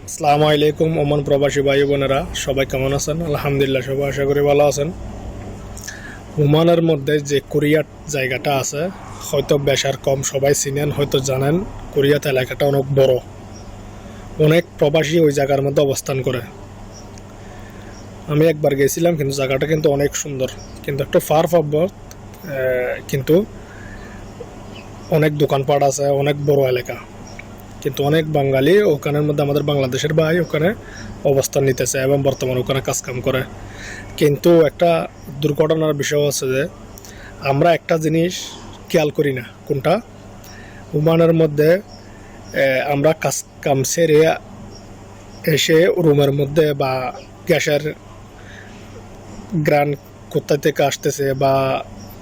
আসসালামু আলাইকুম ওমান প্রবাসী ভাই বোনেরা, সবাই কেমন আছেন? আলহামদুলিল্লাহ, সবাই আশা করি ভালো আছেন। ওমানের মধ্যে যে কোরিয়ার জায়গাটা আছে, হয়তো বেশার কম সবাই চিনেন, হয়তো জানেন। কোরিয়াত এলাকাটা অনেক বড়, অনেক প্রবাসী ওই জায়গার মধ্যে অবস্থান করে। আমি একবার গেছিলাম, কিন্তু জায়গাটা কিন্তু অনেক সুন্দর, কিন্তু একটু ফার পাবত, কিন্তু অনেক দোকানপাট আছে, অনেক বড় এলাকা। কিন্তু অনেক বাঙালি ওখানের মধ্যে, আমাদের বাংলাদেশের ভাই ওখানে অবস্থান নিতেছে এবং বর্তমানে ওখানে কাজকাম করে। কিন্তু একটা দুর্ঘটনার বিষয় হচ্ছে যে আমরা একটা জিনিস খেয়াল করি না। কোনটা? ওমানের মধ্যে আমরা কাজ কাম সেরে এসে রুমের মধ্যে বা গ্যাসের গ্রান কোথায় থেকে আসতেছে বা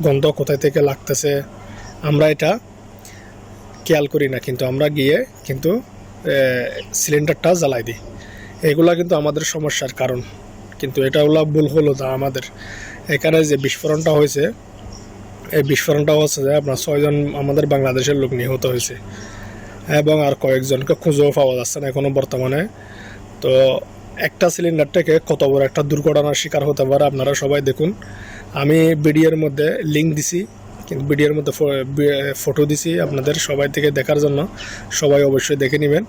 গন্ধ কোথায় থেকে লাগতেছে, আমরা এটা খেয়াল করি না। কিন্তু আমরা গিয়ে কিন্তু সিলিন্ডারটা জ্বালাই দিই। এগুলা কিন্তু আমাদের সমস্যার কারণ। কিন্তু এটা হলো ভুল হলো না আমাদের। এখানে যে বিস্ফোরণটা হয়েছে, এই বিস্ফোরণটা হচ্ছে যে আপনার 6 জন আমাদের বাংলাদেশের লোক নিহত হয়েছে এবং আর কয়েকজনকে খুঁজেও পাওয়া যাচ্ছে না এখনও বর্তমানে। তো একটা সিলিন্ডার থেকে কত বড় একটা দুর্ঘটনার শিকার হতে পারে আপনারা সবাই দেখুন। আমি ভিডিওর মধ্যে লিঙ্ক দিছি, কিন্তু ভিডিওর মধ্যে ফটো দিছি আপনাদের সবাই থেকে দেখার জন্য। সবাই অবশ্যই দেখে নেবেন।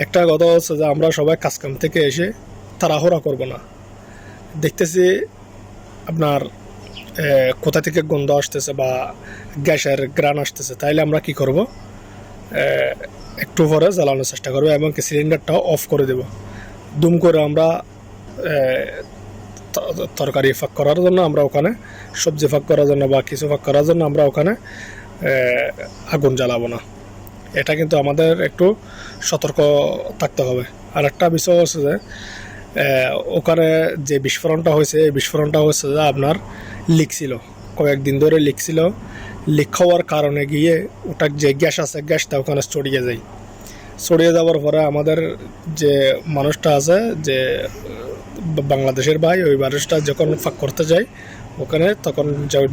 একটা কথা হচ্ছে যে আমরা সবাই কাজকাম থেকে এসে তাড়াহুড়া করব না। দেখতেছি আপনার কোথা থেকে গন্ধ আসতেছে বা গ্যাসের গ্রান আসতেছে, তাইলে আমরা কি করব? একটু পরে জ্বালানোর চেষ্টা করবো এবং কি সিলিন্ডারটাও অফ করে দেব। দুম করে আমরা তরকারি ফাঁক করার জন্য, আমরা ওখানে সবজি ফাঁক করার জন্য বা কিছু ফাঁক করার জন্য আমরা ওখানে আগুন জ্বালাবো না। এটা কিন্তু আমাদের একটু সতর্ক থাকতে হবে। আর একটা বিষয় হচ্ছে যে ওখানে যে বিস্ফোরণটা হয়েছে, এই বিস্ফোরণটা হচ্ছে যে আপনার লিক ছিল, কয়েকদিন ধরে লিক ছিল। লিক হওয়ার কারণে গিয়ে ওটা যে গ্যাস আছে, গ্যাসটা ওখানে ছড়িয়ে যায়। ছড়িয়ে যাওয়ার পরে আমাদের যে মানুষটা আছে, যে বাংলাদেশের ভাই, ওই মানুষটা যখন ফাঁক করতে যায় ওখানে, তখন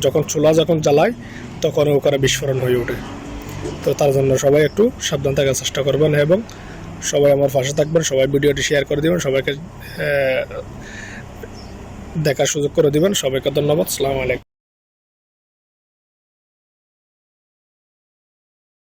যখন চুলা যখন জ্বালায় তখন ওখানে বিস্ফোরণ হয়ে ওঠে। তো তার জন্য সবাই একটু সাবধান থাকার চেষ্টা করবেন এবং সবাই আমার পাশে থাকবেন। সবাই ভিডিওটি শেয়ার করে দেবেন, সবাইকে দেখার সুযোগ করে দিবেন। সবাইকে ধন্যবাদ। আসসালামু আলাইকুম।